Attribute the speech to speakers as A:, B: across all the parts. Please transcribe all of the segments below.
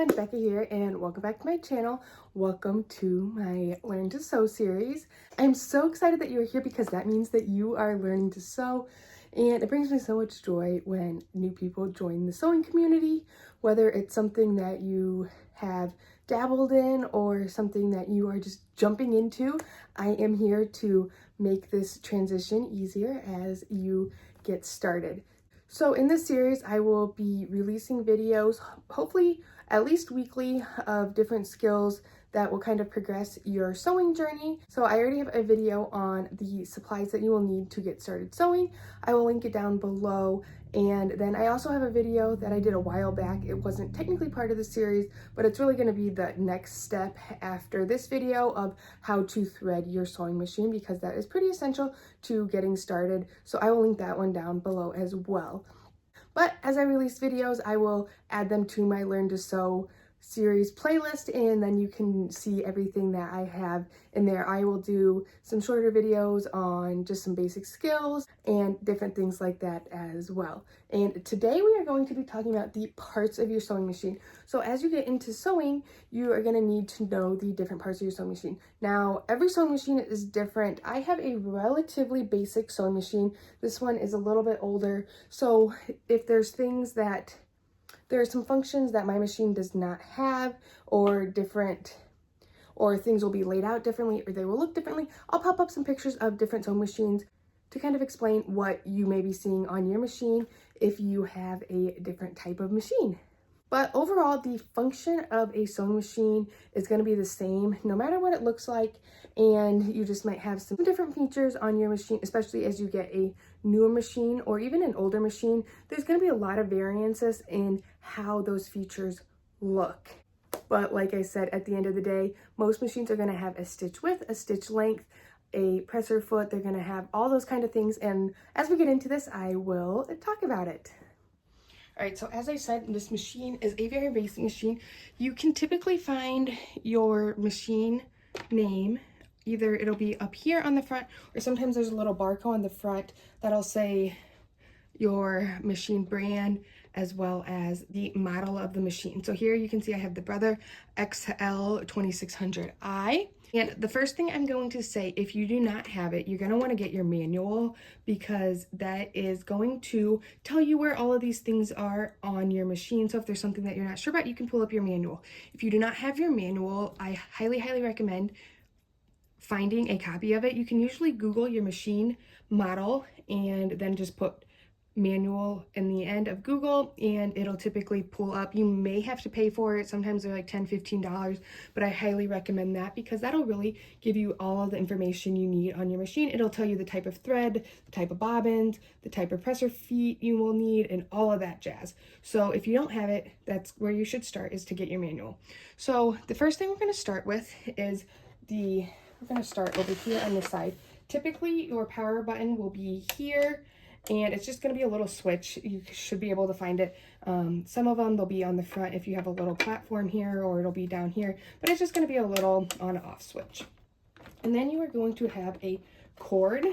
A: everyone, Becca here, and welcome back to my channel. Welcome to my Learn to Sew series. I'm so excited that you're here because that means that you are learning to sew, and it brings me so much joy when new people join the sewing community, whether it's something that you have dabbled in or something that you are just jumping into. I am here to make this transition easier as you get started. So in this series, I will be releasing videos, hopefully at least weekly, of different skills that will kind of progress your sewing journey. So I already have a video on the supplies that you will need to get started sewing. I will link it down below. And then I also have a video that I did a while back. It wasn't technically part of the series, but it's really going to be the next step after this video of how to thread your sewing machine, because that is pretty essential to getting started. So I will link that one down below as well. But as I release videos, I will add them to my Learn to Sew series playlist, and then you can see everything that I have in there. I will do some shorter videos on just some basic skills and different things like that as well. And today we are going to be talking about the parts of your sewing machine. So as you get into sewing, you are going to need to know the different parts of your sewing machine. Now, every sewing machine is different. I have a relatively basic sewing machine. This one is a little bit older. So if there's things that there are some functions that my machine does not have, or things will be laid out differently, or they will look differently, I'll pop up some pictures of different sewing machines to kind of explain what you may be seeing on your machine if you have a different type of machine. But overall, the function of a sewing machine is going to be the same no matter what it looks like, and you just might have some different features on your machine, especially as you get a newer machine or even an older machine. There's going to be a lot of variances in how those features look. But like I said, at the end of the day, most machines are going to have a stitch width, a stitch length, a presser foot. They're going to have all those kind of things, and as we get into this, I will talk about it. All right, so as I said, this machine is a very basic machine. You can typically find your machine name. Either it'll be up here on the front, or sometimes there's a little barcode on the front that'll say your machine brand as well as the model of the machine. So here you can see I have the Brother XL2600i. And the first thing I'm going to say, if you do not have it, you're going to want to get your manual, because that is going to tell you where all of these things are on your machine. So if there's something that you're not sure about, you can pull up your manual. If you do not have your manual, I highly, highly recommend finding a copy of it. You can usually Google your machine model and then just put manual in the end of Google, and it'll typically pull up. You may have to pay for it. Sometimes they're like $10-15, but I highly recommend that, because that'll really give you all of the information you need on your machine. It'll tell you the type of thread, the type of bobbins, the type of presser feet you will need, and all of that jazz. So if you don't have it, that's where you should start, is to get your manual. So the first thing we're going to start with is we're going to start over here on this side. Typically your power button will be here, and it's just going to be a little switch. You should be able to find it. Some of them, they'll be on the front if you have a little platform here, or it'll be down here, but it's just going to be a little on-off switch. And then you are going to have a cord,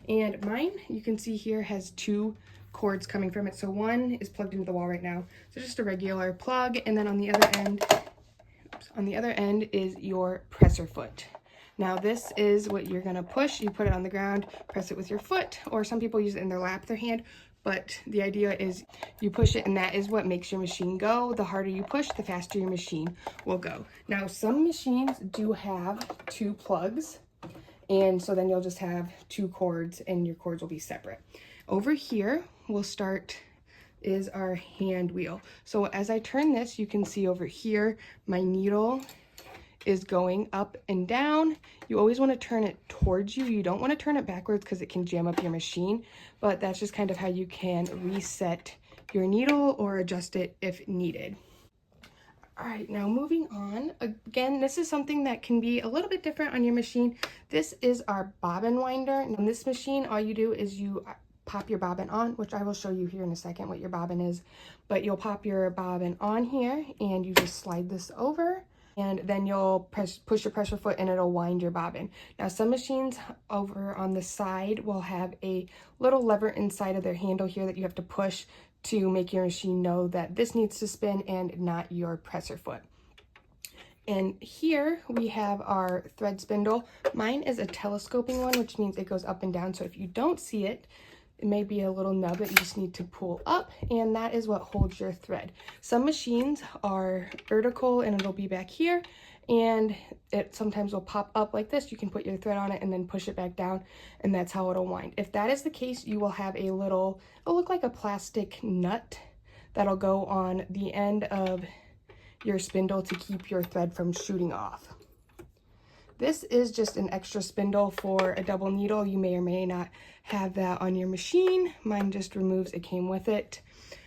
A: and mine, you can see here, has two cords coming from it. So one is plugged into the wall right now, so just a regular plug, and then on the other end is your presser foot. Now this is what you're going to push. You put it on the ground, press it with your foot, or some people use it in their lap, their hand, but the idea is you push it, and that is what makes your machine go. The harder you push, the faster your machine will go. Now some machines do have two plugs, and so then you'll just have two cords, and your cords will be separate. Over here, we'll start is our hand wheel. So as I turn this, you can see over here, my needle is going up and down. You always want to turn it towards you. You don't want to turn it backwards, because it can jam up your machine, but that's just kind of how you can reset your needle or adjust it if needed. All right, now moving on. Again, this is something that can be a little bit different on your machine. This is our bobbin winder. On this machine, all you do is you pop your bobbin on, which I will show you here in a second what your bobbin is, but you'll pop your bobbin on here, and you just slide this over, and then you'll push your presser foot, and it'll wind your bobbin. Now some machines over on the side will have a little lever inside of their handle here that you have to push to make your machine know that this needs to spin and not your presser foot. And here we have our thread spindle. Mine is a telescoping one, which means it goes up and down. So if you don't see it, it may be a little nub that you just need to pull up, and that is what holds your thread. Some machines are vertical and it'll be back here, and it sometimes will pop up like this. You can put your thread on it and then push it back down, and that's how it'll wind. If that is the case, you will have a little, it'll look like a plastic nut that'll go on the end of your spindle to keep your thread from shooting off. This is just an extra spindle for a double needle. You may or may not have that on your machine. Mine just removes, it came with it.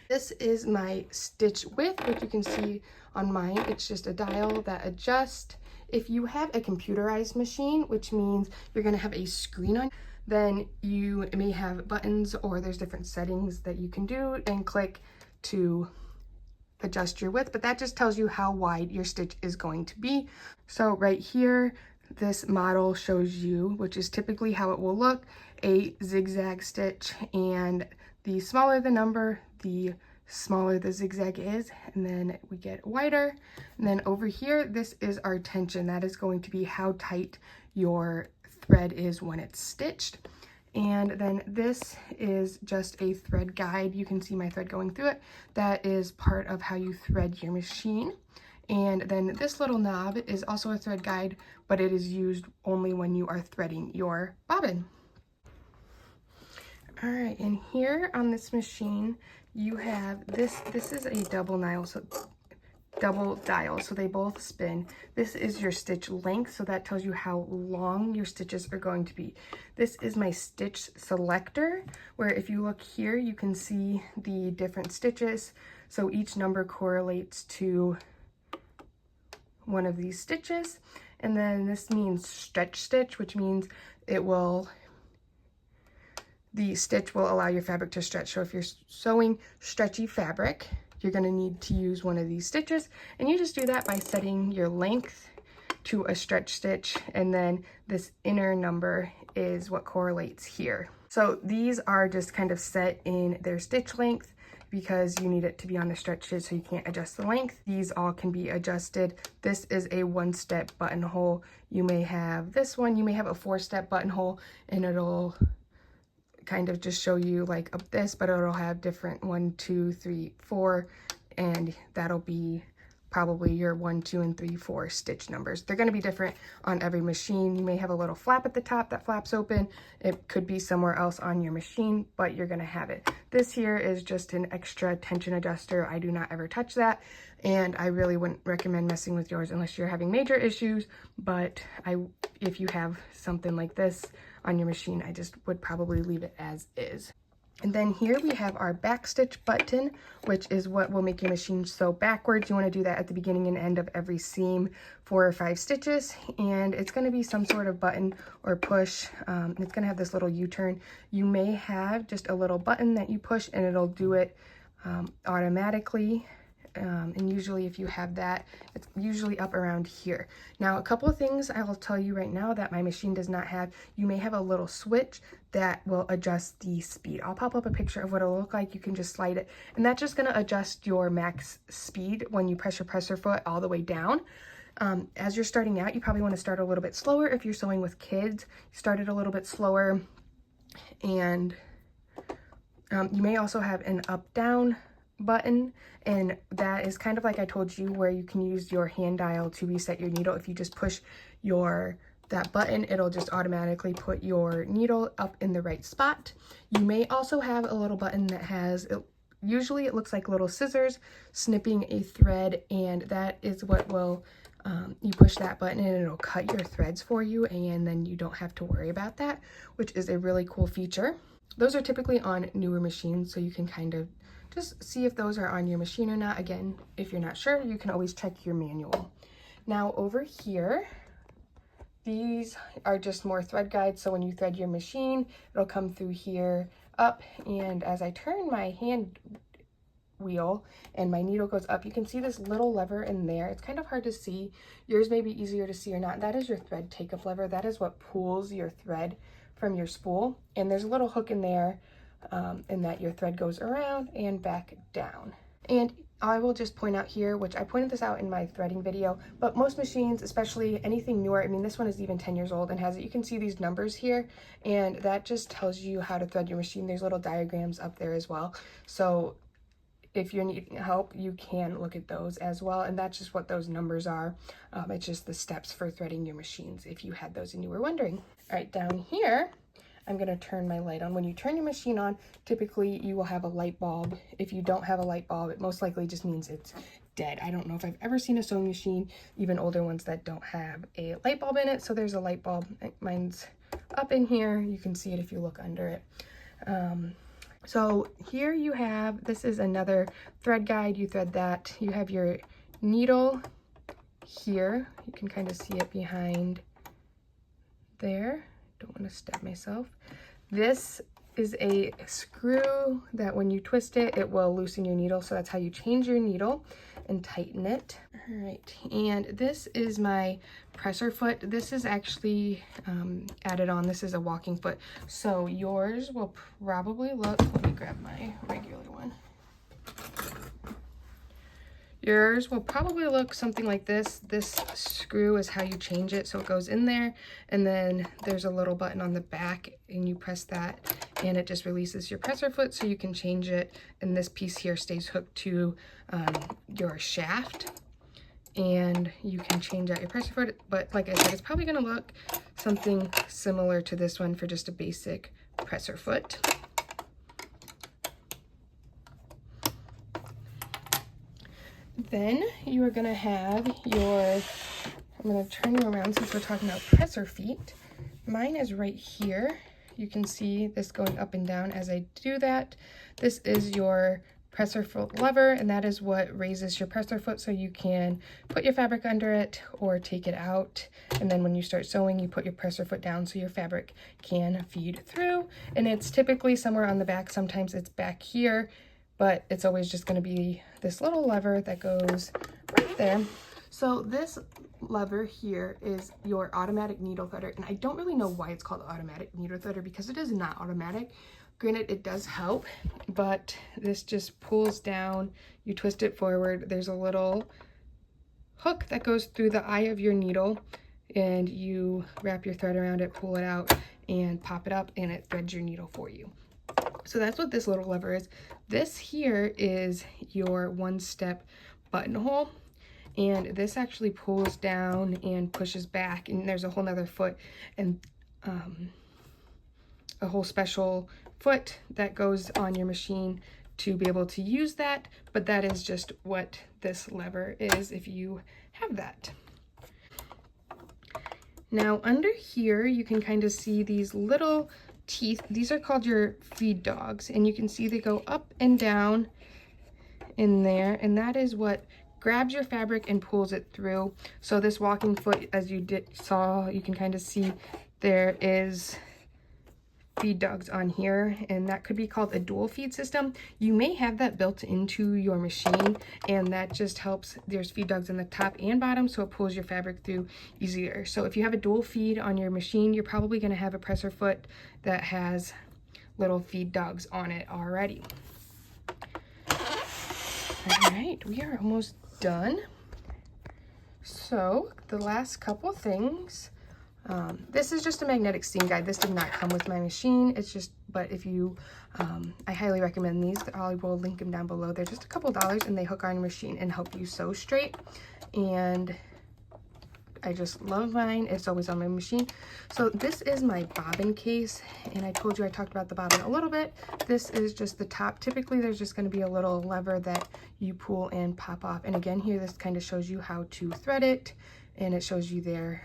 A: This is my stitch width, which you can see on mine. It's just a dial that adjusts. If you have a computerized machine, which means you're gonna have a screen on, then you may have buttons or there's different settings that you can do and click to adjust your width, but that just tells you how wide your stitch is going to be. So right here, this model shows you, which is typically how it will look, a zigzag stitch, and the smaller the number, the smaller the zigzag is, and then we get wider. And then over here, this is our tension. That is going to be how tight your thread is when it's stitched. And then this is just a thread guide. You can see my thread going through it. That is part of how you thread your machine. And then this little knob is also a thread guide, but it is used only when you are threading your bobbin. All right, and here on this machine, you have this is a double dial, so they both spin. This is your stitch length, so that tells you how long your stitches are going to be. This is my stitch selector, where if you look here, you can see the different stitches. So each number correlates to one of these stitches. And then this means stretch stitch, which means the stitch will allow your fabric to stretch. So if you're sewing stretchy fabric, you're going to need to use one of these stitches, and you just do that by setting your length to a stretch stitch, and then this inner number is what correlates here. So these are just kind of set in their stitch length because you need it to be on the stretch stitch, so you can't adjust the length. These all can be adjusted. This is a 1-step buttonhole. You may have this one, you may have a 4-step buttonhole, and it'll kind of just show you like up this, but it'll have different 1, 2, 3, 4, and that'll be probably your 1, 2, and 3, 4 stitch numbers. They're going to be different on every machine. You may have a little flap at the top that flaps open. It could be somewhere else on your machine, but you're going to have it. This here is just an extra tension adjuster. I do not ever touch that, and I really wouldn't recommend messing with yours unless you're having major issues, but if you have something like this on your machine, I just would probably leave it as is. And then here we have our backstitch button, which is what will make your machine sew backwards. You want to do that at the beginning and end of every seam, 4 or 5 stitches, and it's going to be some sort of button or push. And it's going to have this little U-turn. You may have just a little button that you push and it'll do it automatically. And usually if you have that, it's usually up around here. Now, a couple of things I will tell you right now that my machine does not have. You may have a little switch that will adjust the speed. I'll pop up a picture of what it'll look like. You can just slide it, and that's just going to adjust your max speed when you press your presser foot all the way down. As you're starting out, you probably want to start a little bit slower. If you're sewing with kids, start it a little bit slower. And you may also have an up-down button, and that is kind of like I told you, where you can use your hand dial to reset your needle. If you just push that button, it'll just automatically put your needle up in the right spot. You may also have a little button that has, usually it looks like little scissors snipping a thread, and that is what will, you push that button and it'll cut your threads for you, and then you don't have to worry about that, which is a really cool feature. Those are typically on newer machines, so you can kind of just see if those are on your machine or not. Again, if you're not sure, you can always check your manual. Now over here, these are just more thread guides. So when you thread your machine, it'll come through here up. And as I turn my hand wheel and my needle goes up, you can see this little lever in there. It's kind of hard to see. Yours may be easier to see or not. That is your thread take-up lever. That is what pulls your thread from your spool. And there's a little hook in there and that your thread goes around and back down. And I will just point out here, which I pointed this out in my threading video, but most machines, especially anything newer, I mean, this one is even 10 years old and has, you can see these numbers here, and that just tells you how to thread your machine. There's little diagrams up there as well. So if you're needing help, you can look at those as well. And that's just what those numbers are. It's just the steps for threading your machines, if you had those and you were wondering. All right, down here, I'm gonna turn my light on. When you turn your machine on, typically you will have a light bulb. If you don't have a light bulb, it most likely just means it's dead. I don't know if I've ever seen a sewing machine, even older ones, that don't have a light bulb in it. So there's a light bulb. Mine's up in here. You can see it if you look under it. So here you have, this is another thread guide. You thread that. You have your needle here. You can kind of see it behind there. Don't want to stab myself. This is a screw that when you twist it, it will loosen your needle. So that's how you change your needle and tighten it. All right, and this is my presser foot. This is actually added on. This is a walking foot. So yours will probably look, let me grab my regular one. Yours will probably look something like this. This screw is how you change it. So it goes in there, and then there's a little button on the back, and you press that, and it just releases your presser foot so you can change it. And this piece here stays hooked to your shaft, and you can change out your presser foot. But like I said, it's probably gonna look something similar to this one for just a basic presser foot. Then you are gonna have your, I'm gonna turn you around since we're talking about presser feet. Mine is right here. You can see this going up and down as I do that. This is your presser foot lever, and that is what raises your presser foot so you can put your fabric under it or take it out. And then when you start sewing, you put your presser foot down so your fabric can feed through. And it's typically somewhere on the back. Sometimes it's back here, but it's always just going to be this little lever that goes right there. So this lever here is your automatic needle threader, and I don't really know why it's called automatic needle threader because it is not automatic. Granted, it does help, but this just pulls down, you twist it forward, there's a little hook that goes through the eye of your needle, and you wrap your thread around it, pull it out, and pop it up, and it threads your needle for you. So that's what this little lever is. This here is your one-step buttonhole, and this actually pulls down and pushes back, and there's a whole nother foot and a whole special foot that goes on your machine to be able to use that, but that is just what this lever is if you have that. Now under here you can kind of see these little teeth. These are called your feed dogs, and you can see they go up and down in there, and that is what grabs your fabric and pulls it through. So this walking foot, as you saw, you can kind of see there is feed dogs on here, and that could be called a dual feed system. You may have that built into your machine, and that just helps. There's feed dogs in the top and bottom, so it pulls your fabric through easier. So if you have a dual feed on your machine, you're probably going to have a presser foot that has little feed dogs on it already. All right, we are almost done. So the last couple things, this is just a magnetic seam guide. This did not come with my machine. It's just, but if you, I highly recommend these. I will link them down below. They're just a couple dollars, and they hook on your machine and help you sew straight. And I just love mine. It's always on my machine. So this is my bobbin case, and I told you I talked about the bobbin a little bit. This is just the top. Typically there's just going to be a little lever that you pull and pop off. And again, here this kind of shows you how to thread it, and it shows you there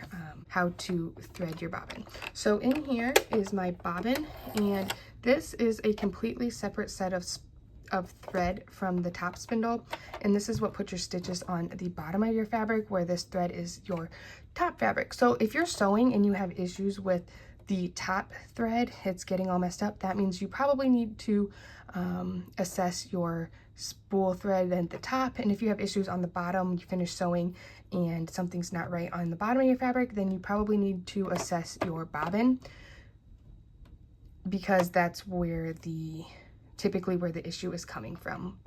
A: how to thread your bobbin. So in here is my bobbin, and this is a completely separate set of thread from the top spindle, and this is what puts your stitches on the bottom of your fabric, where this thread is your top fabric. So if you're sewing and you have issues with the top thread, it's getting all messed up, that means you probably need to assess your spool thread at the top. And if you have issues on the bottom, you finish sewing and something's not right on the bottom of your fabric, then you probably need to assess your bobbin. because that's typically where the issue is coming from.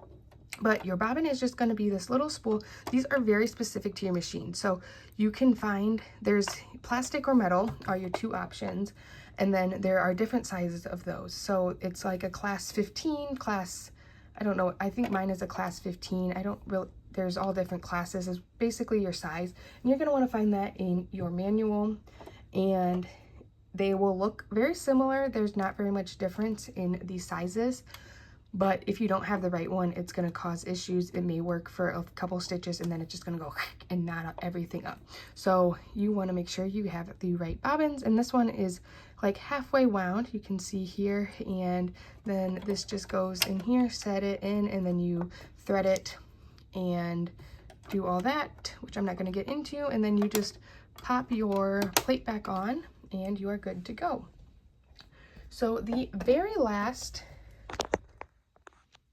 A: But your bobbin is just going to be this little spool. These are very specific to your machine. So you can find, there's plastic or metal are your two options. And then there are different sizes of those. So it's like a class 15, I don't know, I think mine is a class 15. There's all different classes. It's basically your size. And you're going to want to find that in your manual. And they will look very similar. There's not very much difference in these sizes. But if you don't have the right one, it's going to cause issues. It may work for a couple stitches and then it's just going to go and knot everything up. So you want to make sure you have the right bobbins. And this one is like halfway wound, you can see here. And then this just goes in here, set it in, and then you thread it and do all that, which I'm not going to get into. And then you just pop your plate back on and you are good to go. So the very last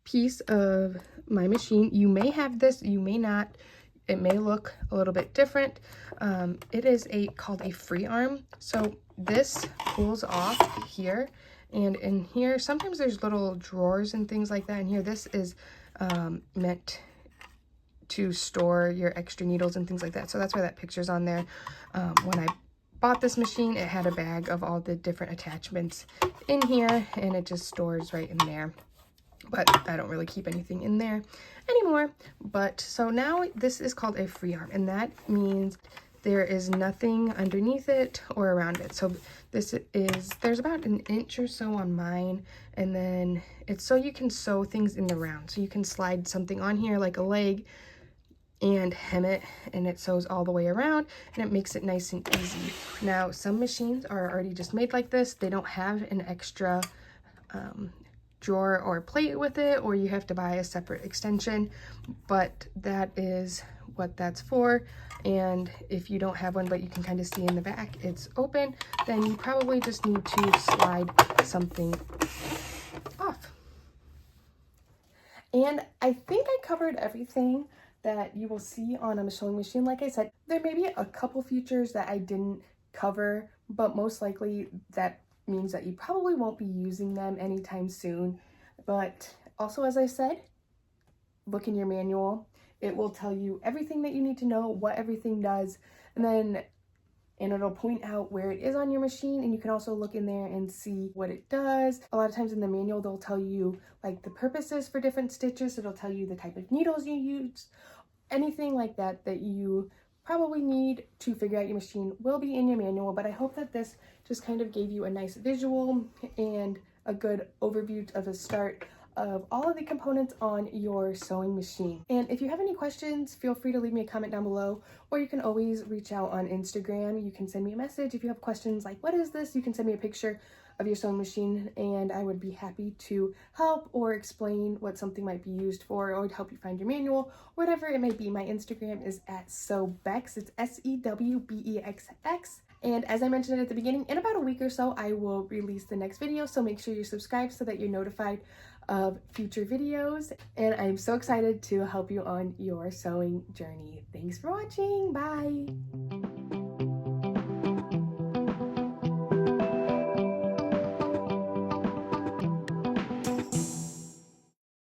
A: piece of my machine, you may have this, you may not, it may look a little bit different. It is called a free arm. So this pulls off here, and in here sometimes there's little drawers and things like that in here. This is meant to store your extra needles and things like that, so that's why that picture's on there. When I bought this machine, it had a bag of all the different attachments in here, and it just stores right in there. But I don't really keep anything in there anymore. But so now this is called a free arm, and that means there is nothing underneath it or around it. So there's about an inch or so on mine, and then it's so you can sew things in the round. So you can slide something on here like a leg and hem it, and it sews all the way around, and it makes it nice and easy. Now, some machines are already just made like this. They don't have an extra drawer or plate with it, or you have to buy a separate extension, but that is what that's for. And if you don't have one, but you can kind of see in the back it's open, then you probably just need to slide something off. And I think I covered everything that you will see on a sewing machine. Like I said, there may be a couple features that I didn't cover, but most likely that means that you probably won't be using them anytime soon. But also, as I said, look in your manual. It will tell you everything that you need to know, what everything does, and it'll point out where it is on your machine, and you can also look in there and see what it does. A lot of times in the manual, they'll tell you like the purposes for different stitches. It'll tell you the type of needles you use, anything like that that you probably need to figure out your machine will be in your manual. But I hope that this just kind of gave you a nice visual and a good overview of a start of all of the components on your sewing machine. And if you have any questions, feel free to leave me a comment down below, or you can always reach out on Instagram. You can send me a message if you have questions like, what is this? You can send me a picture of your sewing machine, and I would be happy to help or explain what something might be used for, or help you find your manual, whatever it may be. My Instagram is @sewbex. It's SEWBEXX. And as I mentioned at the beginning, in about a week or so, I will release the next video. So make sure you're subscribed so that you're notified of future videos. And I'm so excited to help you on your sewing journey. Thanks for watching. Bye.